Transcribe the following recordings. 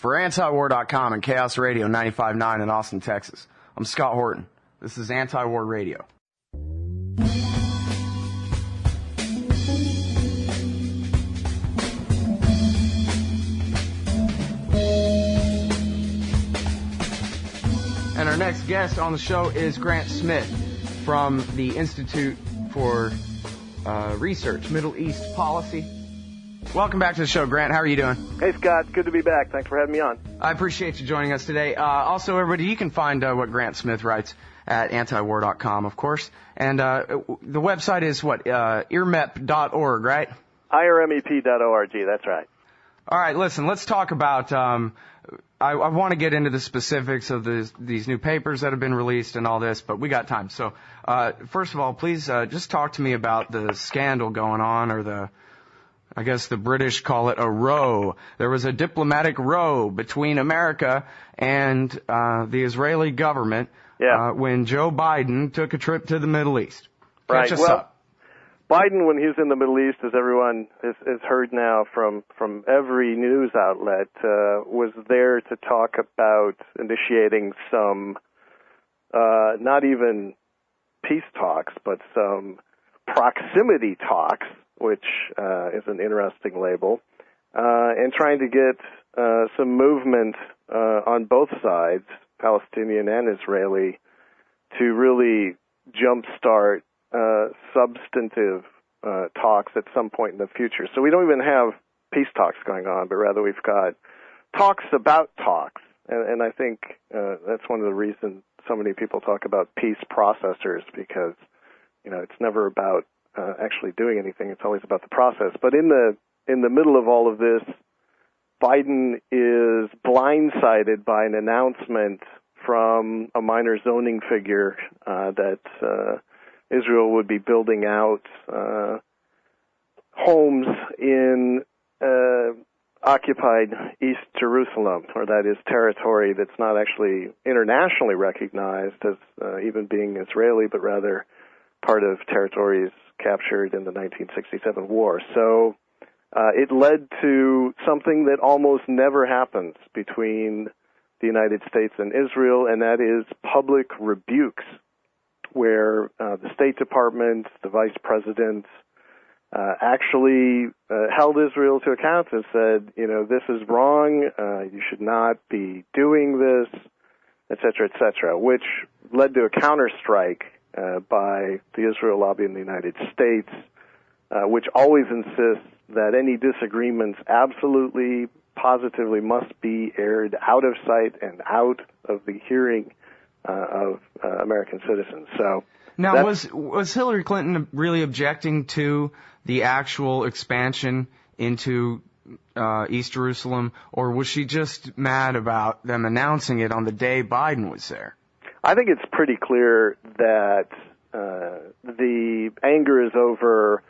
For antiwar.com and Chaos Radio 95.9 in Austin, Texas, I'm Scott Horton. This is Anti-War Radio. And our next guest on the show is Grant Smith from the Institute for Research, Middle East Policy. Welcome back to the show, Grant. How are you doing? Hey, Scott. Good to be back. Thanks for having me on. I appreciate you joining us today. Also, everybody, you can find what Grant Smith writes at antiwar.com, of course. And the website is what? IRMEP.org, right? IRMEP.org. That's right. All right, listen, let's talk about, I want to get into the specifics of these new papers that have been released and all this, but we got time. So, first of all, please just talk to me about the scandal going on, or I guess the British call it a row. There was a diplomatic row between America and the Israeli government when Joe Biden took a trip to the Middle East. Catch us up. Biden, when he was in the Middle East, as everyone has heard now from every news outlet, was there to talk about initiating some, not even peace talks, but some proximity talks, which is an interesting label, and trying to get some movement on both sides, Palestinian and Israeli, to really jumpstart substantive talks at some point in the future. So we don't even have peace talks going on, but rather we've got talks about talks. And I think that's one of the reasons so many people talk about peace processors, because, it's never about actually doing anything. It's always about the process. But in the middle of all of this, Biden is blindsided by an announcement from a minor zoning figure that Israel would be building out homes in occupied East Jerusalem, or that is territory that's not actually internationally recognized as even being Israeli, but rather part of territories captured in the 1967 war. So it led to something that almost never happens between the United States and Israel, and that is public rebukes, where the State Department, the Vice President, actually held Israel to account and said, this is wrong, you should not be doing this, et cetera, which led to a counterstrike by the Israel lobby in the United States, which always insists that any disagreements absolutely, positively must be aired out of sight and out of the hearing of American citizens. So now, was Hillary Clinton really objecting to the actual expansion into East Jerusalem, or was she just mad about them announcing it on the day Biden was there? I think it's pretty clear that the anger is over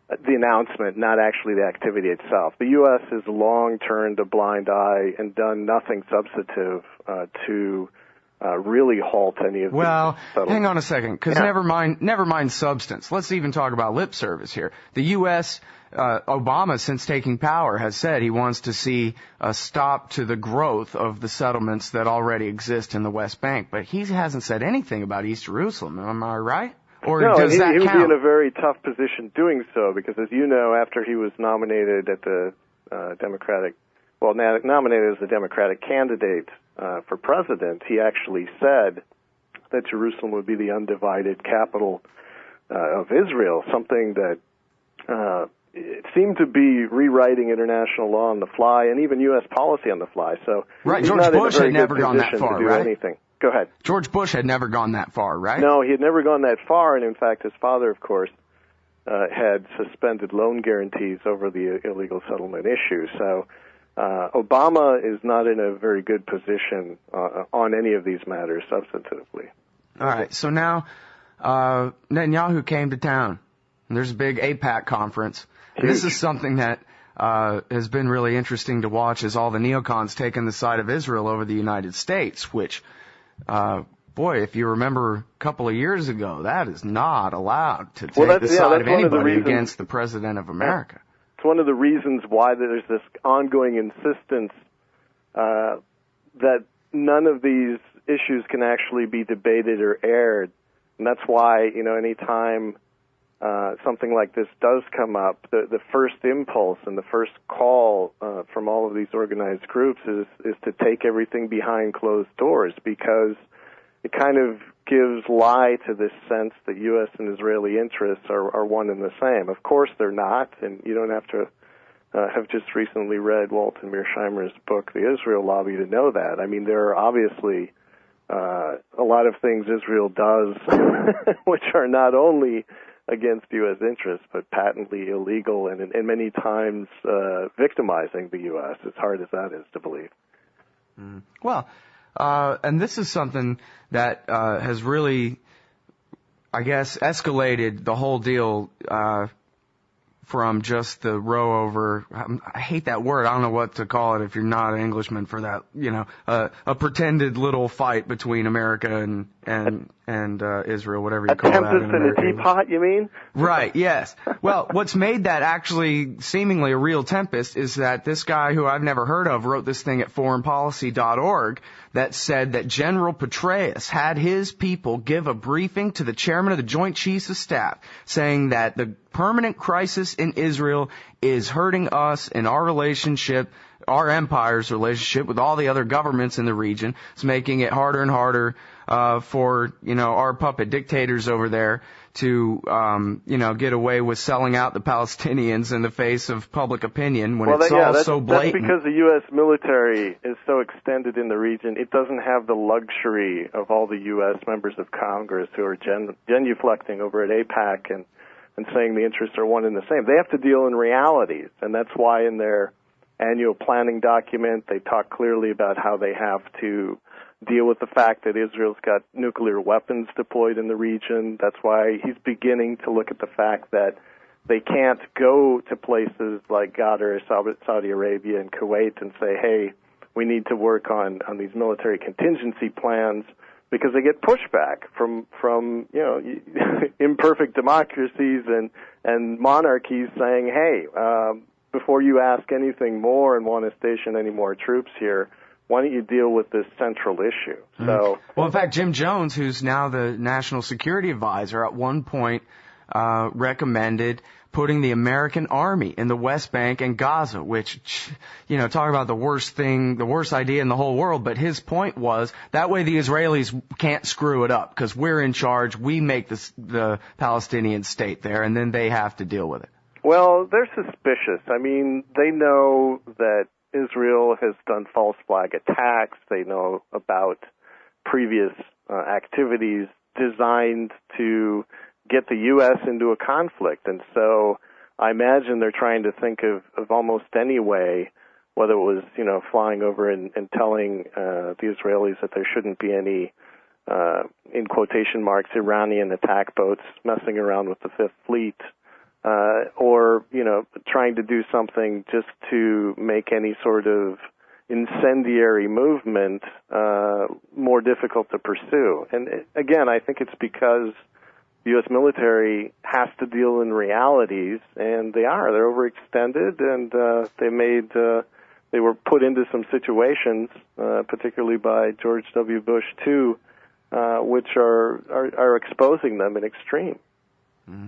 the announcement, not actually the activity itself. The U.S. has long turned a blind eye and done nothing substantive to really halt any of these. Well, hang on a second, because never mind substance. Let's even talk about lip service here. The U.S., Obama, since taking power, has said he wants to see a stop to the growth of the settlements that already exist in the West Bank, but he hasn't said anything about East Jerusalem. Am I right? Or no, does that he would count? be in a very tough position doing so, because as you know, after he was nominated at the nominated as the Democratic candidate for president, he actually said that Jerusalem would be the undivided capital of Israel, something that it seemed to be rewriting international law on the fly and even U.S. policy on the fly. So right, George Bush had never gone that far, right? Anything. Go ahead. George Bush had never gone that far, right? No, he had never gone that far, and in fact, his father, of course, had suspended loan guarantees over the illegal settlement issue. So Obama is not in a very good position on any of these matters substantively. All right, so now Netanyahu came to town, and there's a big AIPAC conference. And this is something that has been really interesting to watch, as all the neocons taking the side of Israel over the United States, which, boy, if you remember a couple of years ago, that is not allowed to take the side of anybody against the President of America. It's one of the reasons why there's this ongoing insistence that none of these issues can actually be debated or aired. And that's why, any time something like this does come up, the first impulse and the first call from all of these organized groups is to take everything behind closed doors, because it kind of gives lie to this sense that U.S. and Israeli interests are one and the same. Of course they're not, and you don't have to have just recently read Walter Mearsheimer's book, The Israel Lobby, to know that. I mean, there are obviously a lot of things Israel does which are not only against U.S. interests, but patently illegal and many times victimizing the U.S., as hard as that is to believe. Well, and this is something that has really, I guess, escalated the whole deal from just the row over, I hate that word, I don't know what to call it if you're not an Englishman for that, a pretended little fight between America and Israel, whatever you call that. A tempest in a teapot, you mean? Right, yes. Well, what's made that actually seemingly a real tempest is that this guy who I've never heard of wrote this thing at foreignpolicy.org that said that General Petraeus had his people give a briefing to the chairman of the Joint Chiefs of Staff saying that the permanent crisis in Israel is hurting us in our relationship, our empire's relationship with all the other governments in the region. It's making it harder and harder for, our puppet dictators over there to, get away with selling out the Palestinians in the face of public opinion when it's all so blatant. That's because the U.S. military is so extended in the region. It doesn't have the luxury of all the U.S. members of Congress who are genuflecting over at AIPAC and saying the interests are one and the same. They have to deal in realities, and that's why in their annual planning document they talk clearly about how they have to deal with the fact that Israel's got nuclear weapons deployed in the region. That's why he's beginning to look at the fact that they can't go to places like Qatar, Saudi Arabia, and Kuwait and say, hey, we need to work on these military contingency plans, because they get pushback from imperfect democracies and monarchies saying, hey, before you ask anything more and want to station any more troops here, why don't you deal with this central issue? So, well, in fact, Jim Jones, who's now the National Security Advisor, at one point recommended putting the American Army in the West Bank and Gaza, which, talk about the worst idea in the whole world. But his point was that way the Israelis can't screw it up because we're in charge. We make the Palestinian state there, and then they have to deal with it. Well, they're suspicious. I mean, they know that Israel has done false flag attacks. They know about previous activities designed to get the U.S. into a conflict. And so I imagine they're trying to think of almost any way, whether it was, flying over and telling the Israelis that there shouldn't be any, in quotation marks, Iranian attack boats messing around with the Fifth Fleet, or, trying to do something just to make any sort of incendiary movement more difficult to pursue. And again, I think it's because the U.S. military has to deal in realities, and they're overextended, and they were put into some situations, particularly by George W. Bush too, which are exposing them in extreme. Mm-hmm.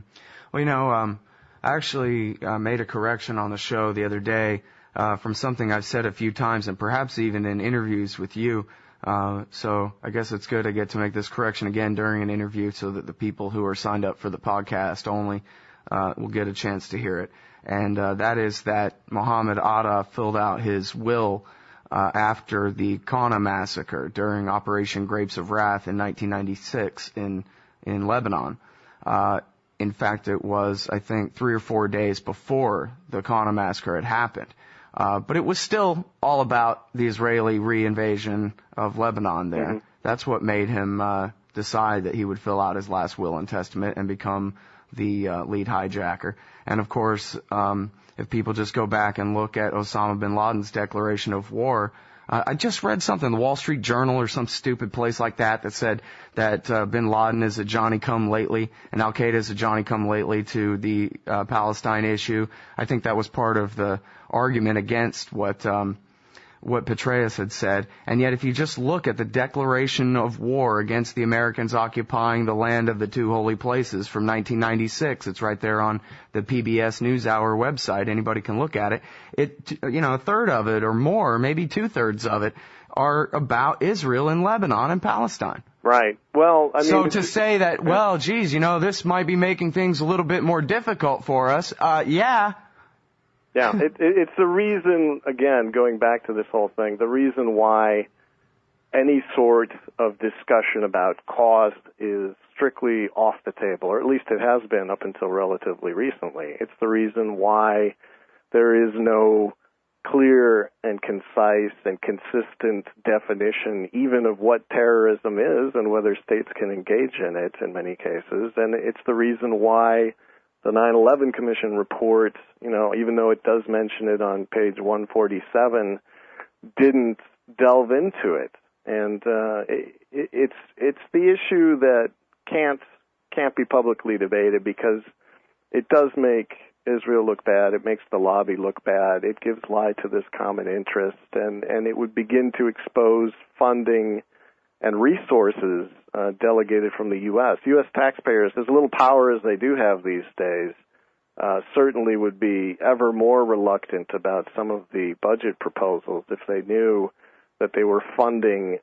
Well, I actually made a correction on the show the other day from something I've said a few times, and perhaps even in interviews with you. So I guess it's good I get to make this correction again during an interview so that the people who are signed up for the podcast only will get a chance to hear it. And that is that Muhammad Atta filled out his will after the Qana massacre during Operation Grapes of Wrath in 1996 in Lebanon. In fact, it was, I think, 3 or 4 days before the Qana massacre had happened. But it was still all about the Israeli reinvasion of Lebanon there. Mm-hmm. That's what made him decide that he would fill out his last will and testament and become the lead hijacker. And, of course, if people just go back and look at Osama bin Laden's declaration of war, I just read something, the Wall Street Journal or some stupid place like that said that bin Laden is a Johnny-come-lately and Al-Qaeda is a Johnny-come-lately to the Palestine issue. I think that was part of the argument against what what Petraeus had said. And yet if you just look at the declaration of war against the Americans occupying the land of the two holy places from 1996, it's right there on the PBS NewsHour website. Anybody can look at it. A third of it or more, maybe 2/3 of it, are about Israel and Lebanon and Palestine. Right. Well, I mean... So to say that, well, geez, this might be making things a little bit more difficult for us, yeah. Yeah, it's the reason, again, going back to this whole thing, the reason why any sort of discussion about cost is strictly off the table, or at least it has been up until relatively recently. It's the reason why there is no clear and concise and consistent definition even of what terrorism is and whether states can engage in it in many cases. And it's the reason why the 9/11 Commission report, even though it does mention it on page 147, didn't delve into it. And it's the issue that can't be publicly debated because it does make Israel look bad. It makes the lobby look bad. It gives lie to this common interest, and it would begin to expose funding and resources delegated from the U.S. U.S. taxpayers, as little power as they do have these days, certainly would be ever more reluctant about some of the budget proposals if they knew that they were funding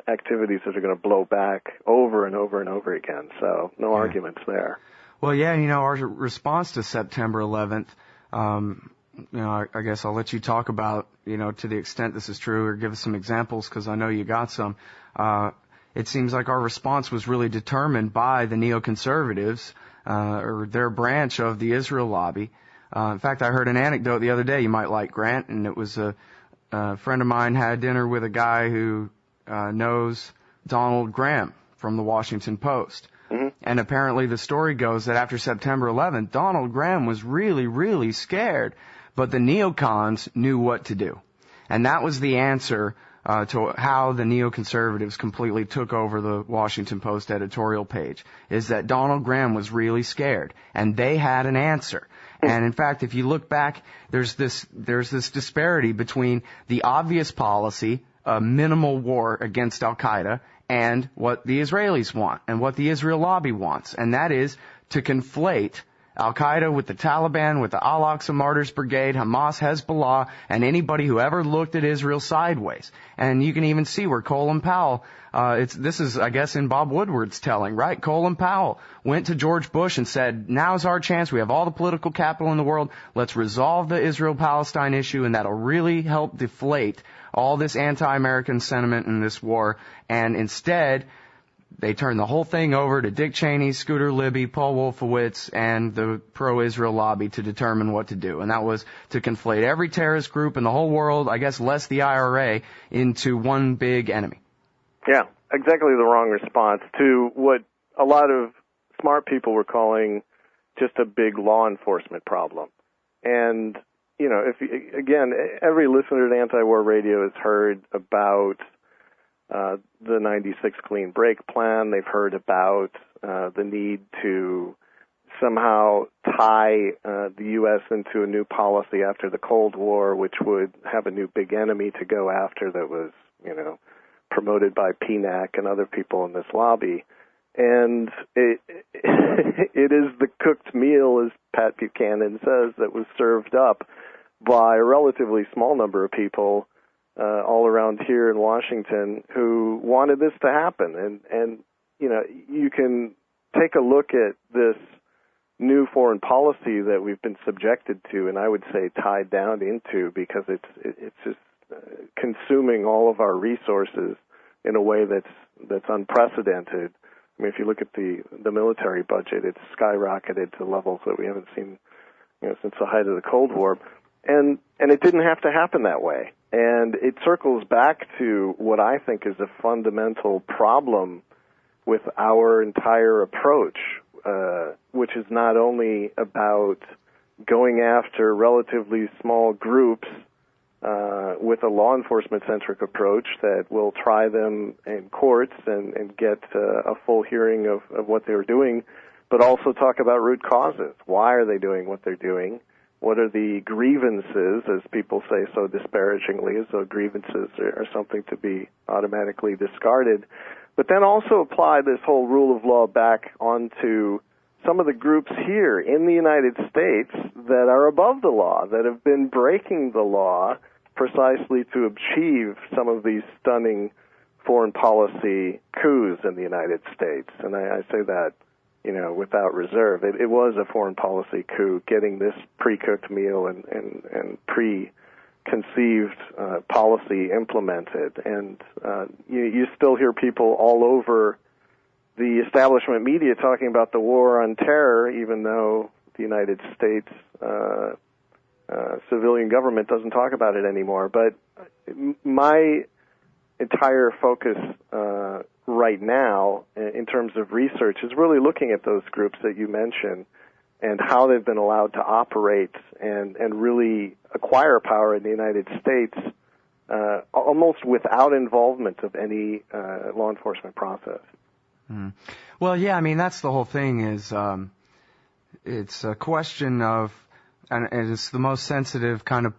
activities that are going to blow back over and over and over again. So no arguments there. Well, yeah, our response to September 11th, I guess I'll let you talk about, to the extent this is true, or give us some examples because I know you got some. It seems like our response was really determined by the neoconservatives, or their branch of the Israel lobby. In fact, I heard an anecdote the other day you might like, Grant, and it was a friend of mine had dinner with a guy who knows Donald Graham from the Washington Post. Mm-hmm. And apparently the story goes that after September 11th, Donald Graham was really, really scared, but the neocons knew what to do. And that was the answer to how the neoconservatives completely took over the Washington Post editorial page, is that Donald Graham was really scared, and they had an answer. And in fact, if you look back, there's this disparity between the obvious policy, minimal war against Al-Qaeda, and what the Israelis want, and what the Israel lobby wants, and that is to conflate Al-Qaeda with the Taliban, with the Al-Aqsa Martyrs Brigade, Hamas, Hezbollah, and anybody who ever looked at Israel sideways. And you can even see where Colin Powell, this is, I guess, in Bob Woodward's telling, right? Colin Powell went to George Bush and said, now's our chance. We have all the political capital in the world. Let's resolve the Israel-Palestine issue, and that'll really help deflate all this anti-American sentiment in this war. And instead, they turned the whole thing over to Dick Cheney, Scooter Libby, Paul Wolfowitz, and the pro-Israel lobby to determine what to do. And that was to conflate every terrorist group in the whole world, I guess less the IRA, into one big enemy. Yeah, exactly the wrong response to what a lot of smart people were calling just a big law enforcement problem. And, again, every listener to anti-war radio has heard about the 96 clean break plan. They've heard about the need to somehow tie the U.S. into a new policy after the Cold War, which would have a new big enemy to go after that was, promoted by PNAC and other people in this lobby. And it is the cooked meal, as Pat Buchanan says, that was served up by a relatively small number of people all around here in Washington who wanted this to happen. And you can take a look at this new foreign policy that we've been subjected to, and I would say tied down into, because it's just consuming all of our resources in a way that's unprecedented. I mean, if you look at the military budget, it's skyrocketed to levels that we haven't seen since the height of the Cold War. And it didn't have to happen that way. And it circles back to what I think is a fundamental problem with our entire approach, which is not only about going after relatively small groups with a law enforcement-centric approach that will try them in courts and get a full hearing of what they were doing, but also talk about root causes. Why are they doing what they're doing? What are the grievances, as people say so disparagingly, as though grievances are something to be automatically discarded? But then also apply this whole rule of law back onto some of the groups here in the United States that are above the law, that have been breaking the law precisely to achieve some of these stunning foreign policy coups in the United States. And I say that, without reserve. It was a foreign policy coup, getting this pre-cooked meal and preconceived policy implemented. And you still hear people all over the establishment media talking about the war on terror, even though the United States civilian government doesn't talk about it anymore. But my entire focus right now in terms of research is really looking at those groups that you mentioned and how they've been allowed to operate and really acquire power in the United States almost without involvement of any law enforcement process. Mm. Well, yeah, I mean, that's the whole thing is it's a question of, and it's the most sensitive kind of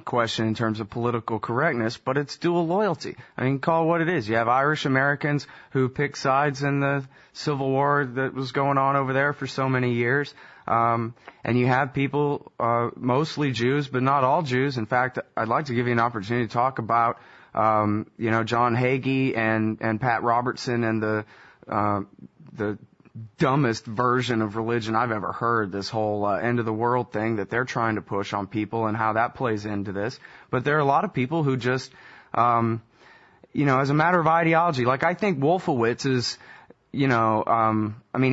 question in terms of political correctness, but it's dual loyalty. I mean, call it what it is. You have Irish Americans who pick sides in the Civil War that was going on over there for so many years. And you have people, mostly Jews, but not all Jews. In fact, I'd like to give you an opportunity to talk about, John Hagee and Pat Robertson and the dumbest version of religion I've ever heard, this whole end of the world thing that they're trying to push on people and how that plays into this. But there are a lot of people who just, as a matter of ideology, like I think Wolfowitz is, he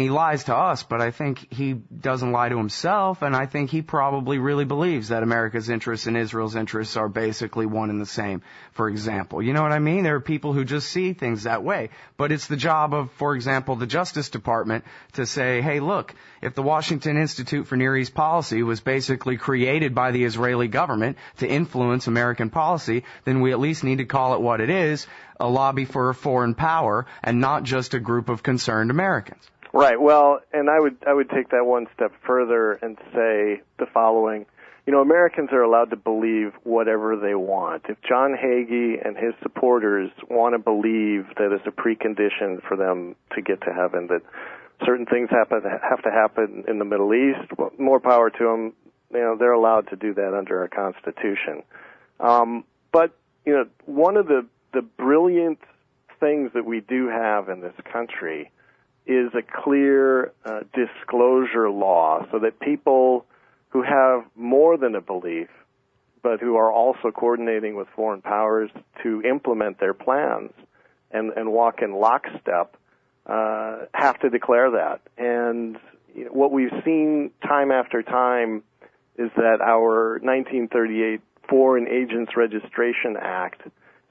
lies to us, but I think he doesn't lie to himself, and I think he probably really believes that America's interests and Israel's interests are basically one and the same, for example. You know what I mean? There are people who just see things that way. But it's the job of, for example, the Justice Department to say, hey, look, if the Washington Institute for Near East Policy was basically created by the Israeli government to influence American policy, then we at least need to call it what it is, a lobby for a foreign power, and not just a group of concerned Americans. Right. Well, and I would take that one step further and say the following. Americans are allowed to believe whatever they want. If John Hagee and his supporters want to believe that it's a precondition for them to get to heaven, that certain things have to happen in the Middle East, well, more power to them. They're allowed to do that under our Constitution. But one of the brilliant things that we do have in this country is a clear disclosure law so that people who have more than a belief but who are also coordinating with foreign powers to implement their plans and walk in lockstep have to declare that. And what we've seen time after time is that our 1938 Foreign Agents Registration Act,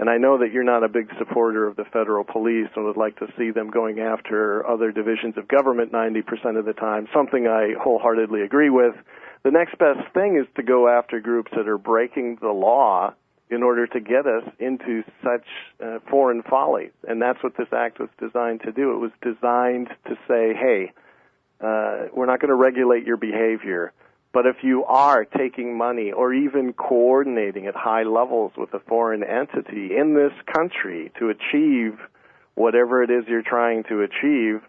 and I know that you're not a big supporter of the federal police and would like to see them going after other divisions of government 90% of the time, something I wholeheartedly agree with. The next best thing is to go after groups that are breaking the law in order to get us into such foreign follies. And that's what this act was designed to do. It was designed to say, hey, we're not going to regulate your behavior, but if you are taking money or even coordinating at high levels with a foreign entity in this country to achieve whatever it is you're trying to achieve,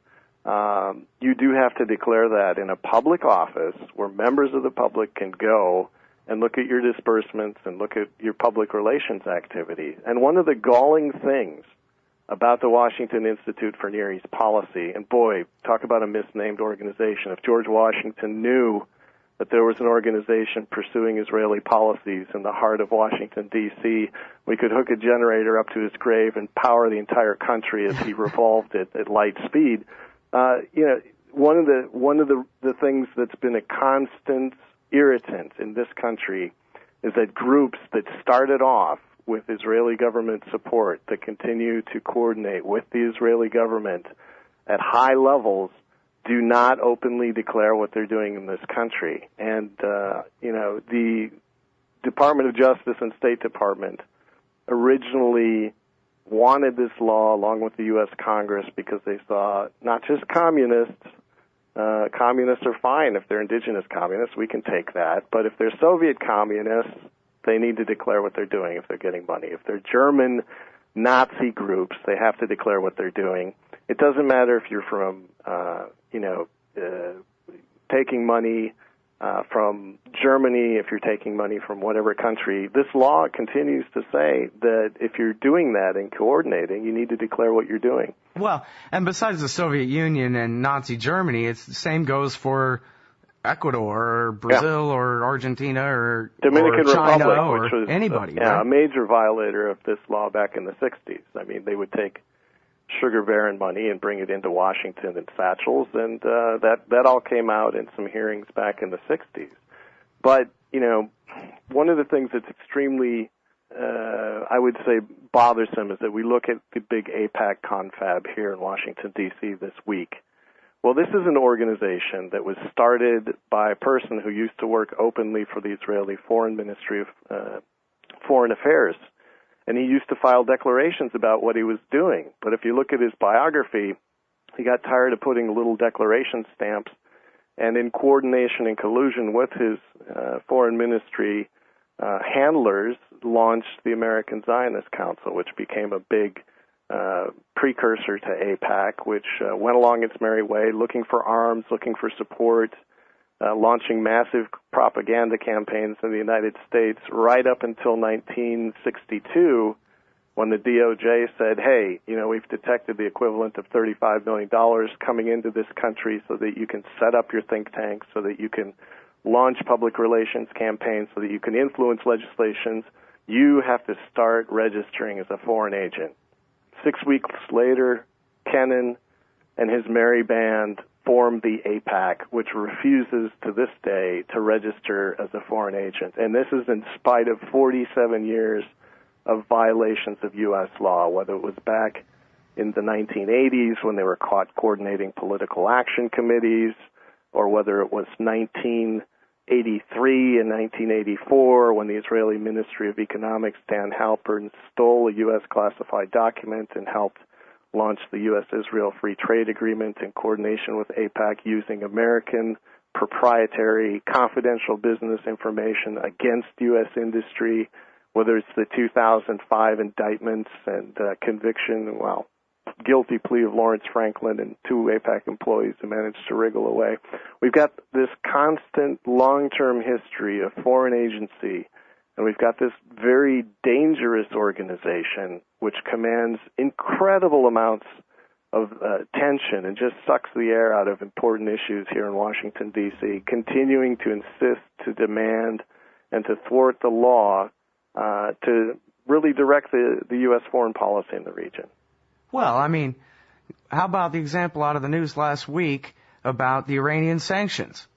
you do have to declare that in a public office where members of the public can go and look at your disbursements and look at your public relations activities. And one of the galling things about the Washington Institute for Near East Policy, and boy, talk about a misnamed organization. If George Washington knew that there was an organization pursuing Israeli policies in the heart of Washington, D.C., we could hook a generator up to his grave and power the entire country as he revolved it at light speed. One of the things that's been a constant irritant in this country is that groups that started off with Israeli government support that continue to coordinate with the Israeli government at high levels do not openly declare what they're doing in this country. And, the Department of Justice and State Department originally wanted this law along with the U.S. Congress because they saw not just communists, communists are fine. If they're indigenous communists, we can take that. But if they're Soviet communists, they need to declare what they're doing if they're getting money. If they're German Nazi groups, they have to declare what they're doing. It doesn't matter if you're from, taking money from Germany, if you're taking money from whatever country. This law continues to say that if you're doing that and coordinating, you need to declare what you're doing. Well, and besides the Soviet Union and Nazi Germany, it's the same goes for Ecuador or Brazil or Argentina or Dominican China Republic, or which was anybody. a major violator of this law back in the 60s. I mean, they would take sugar baron money and bring it into Washington in satchels, and that all came out in some hearings back in the 60s. But, one of the things that's extremely, I would say, bothersome is that we look at the big AIPAC confab here in Washington, D.C. this week. Well, this is an organization that was started by a person who used to work openly for the Israeli Foreign Ministry of Foreign Affairs, and he used to file declarations about what he was doing. But if you look at his biography, he got tired of putting little declaration stamps, and in coordination and collusion with his foreign ministry handlers, launched the American Zionist Council, which became a big precursor to AIPAC, which went along its merry way, looking for arms, looking for support, launching massive propaganda campaigns in the United States right up until 1962, when the DOJ said, hey, we've detected the equivalent of $35 million coming into this country so that you can set up your think tanks, so that you can launch public relations campaigns, so that you can influence legislations. You have to start registering as a foreign agent. 6 weeks later, Kennan and his merry band formed the AIPAC, which refuses to this day to register as a foreign agent. And this is in spite of 47 years of violations of U.S. law, whether it was back in the 1980s when they were caught coordinating political action committees, or whether it was 1983 and 1984 when the Israeli Ministry of Economics, Dan Halpern, stole a U.S. classified document and helped launch the U.S.-Israel Free Trade Agreement in coordination with AIPAC using American proprietary confidential business information against U.S. industry, whether it's the 2005 indictments and conviction, guilty plea of Lawrence Franklin and 2 AIPAC employees who managed to wriggle away. We've got this constant long-term history of foreign agency, and we've got this very dangerous organization which commands incredible amounts of tension and just sucks the air out of important issues here in Washington, D.C., continuing to insist, to demand, and to thwart the law to really direct the U.S. foreign policy in the region. Well, I mean, how about the example out of the news last week about the Iranian sanctions?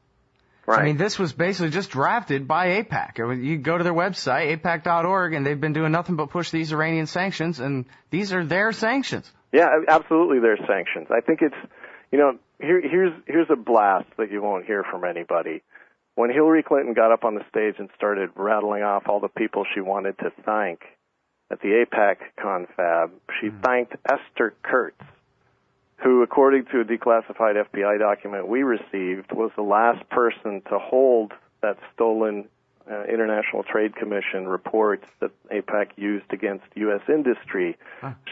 Right. I mean, this was basically just drafted by AIPAC. You go to their website, AIPAC.org, and they've been doing nothing but push these Iranian sanctions, and these are their sanctions. Yeah, absolutely their sanctions. I think it's, here's a blast that you won't hear from anybody. When Hillary Clinton got up on the stage and started rattling off all the people she wanted to thank at the AIPAC confab, she thanked Esther Kurtz, who, according to a declassified FBI document we received, was the last person to hold that stolen International Trade Commission report that AIPAC used against U.S. industry.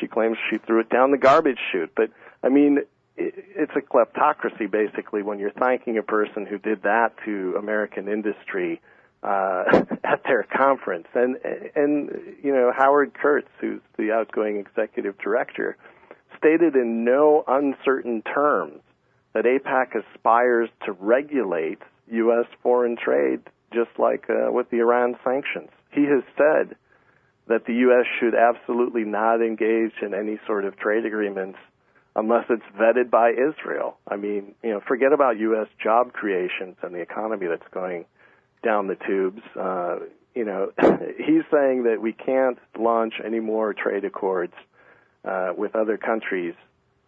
She claims she threw it down the garbage chute. But, I mean, it's a kleptocracy, basically, when you're thanking a person who did that to American industry at their conference. And Howard Kurtz, who's the outgoing executive director, stated in no uncertain terms that AIPAC aspires to regulate U.S. foreign trade, just like with the Iran sanctions. He has said that the U.S. should absolutely not engage in any sort of trade agreements unless it's vetted by Israel. I mean, forget about U.S. job creations and the economy that's going down the tubes. He's saying that we can't launch any more trade accords with other countries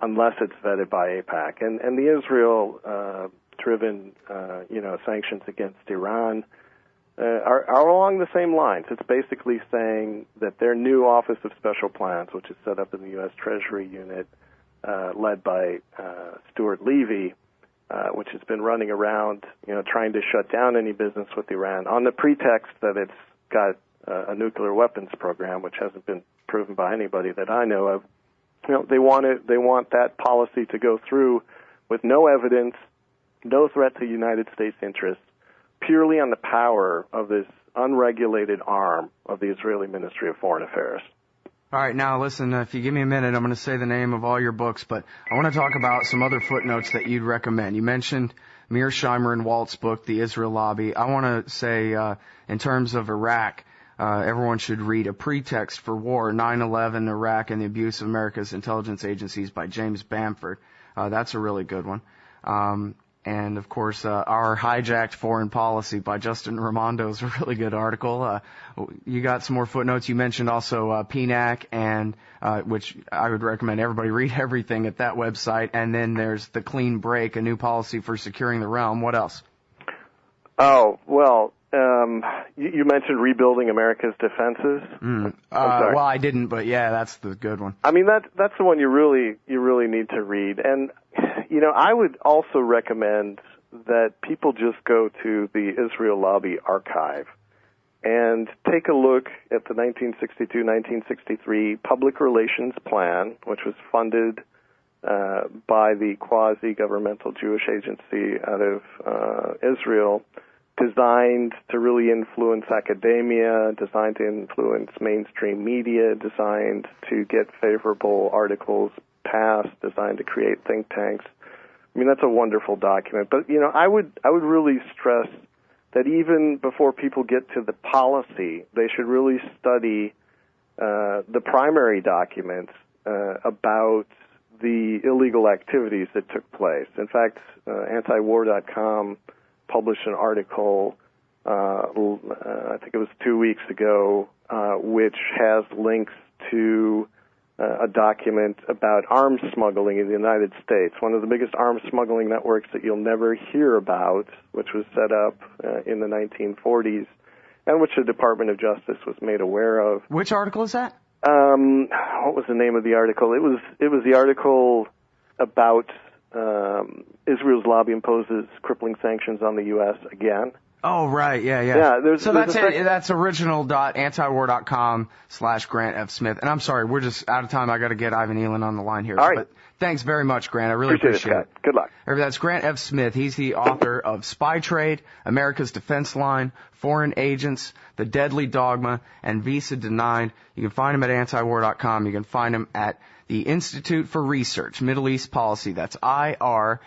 unless it's vetted by AIPAC. And the Israel-driven, sanctions against Iran are along the same lines. It's basically saying that their new Office of Special Plans, which is set up in the U.S. Treasury Unit, led by Stuart Levy, which has been running around, trying to shut down any business with Iran on the pretext that it's got a nuclear weapons program, which hasn't been proven by anybody that I know of. They want that policy to go through with no evidence, no threat to United States interests, purely on the power of this unregulated arm of the Israeli Ministry of Foreign Affairs. All right, now listen, if you give me a minute, I'm going to say the name of all your books, but I want to talk about some other footnotes that you'd recommend. You mentioned Mearsheimer and Walt's book, The Israel Lobby. I want to say, in terms of Iraq, everyone should read A Pretext for War, 9/11, Iraq, and the Abuse of America's Intelligence Agencies by James Bamford. That's a really good one. And, of course, Our Hijacked Foreign Policy by Justin Raimondo is a really good article. You got some more footnotes. You mentioned also PNAC, and which I would recommend everybody read everything at that website. And then there's The Clean Break, a new policy for securing the realm. What else? Oh, well, you mentioned Rebuilding America's Defenses. Well, I didn't, but yeah, that's the good one. I mean, that's the one you really need to read. And I would also recommend that people just go to the Israel Lobby archive and take a look at the 1962-1963 Public Relations Plan, which was funded by the quasi-governmental Jewish agency out of Israel, designed to really influence academia, designed to influence mainstream media, designed to get favorable articles passed, designed to create think tanks. I mean, that's a wonderful document. But, I would really stress that even before people get to the policy, they should really study the primary documents about the illegal activities that took place. In fact, antiwar.com published an article, I think it was 2 weeks ago, which has links to a document about arms smuggling in the United States, one of the biggest arms smuggling networks that you'll never hear about, which was set up in the 1940s, and which the Department of Justice was made aware of. Which article is that? What was the name of the article? It was the article about Israel's lobby imposes crippling sanctions on the U.S. again. Oh, right, yeah. Yeah, that's original.antiwar.com/Grant F. Smith. And I'm sorry, we're just out of time. I got to get Ivan Elin on the line here. All right. But thanks very much, Grant. I really appreciate it. Good luck. That's Grant F. Smith. He's the author of Spy Trade, America's Defense Line, Foreign Agents, The Deadly Dogma, and Visa Denied. You can find him at antiwar.com. You can find him at the Institute for Research, Middle East Policy. That's IRMEP.org.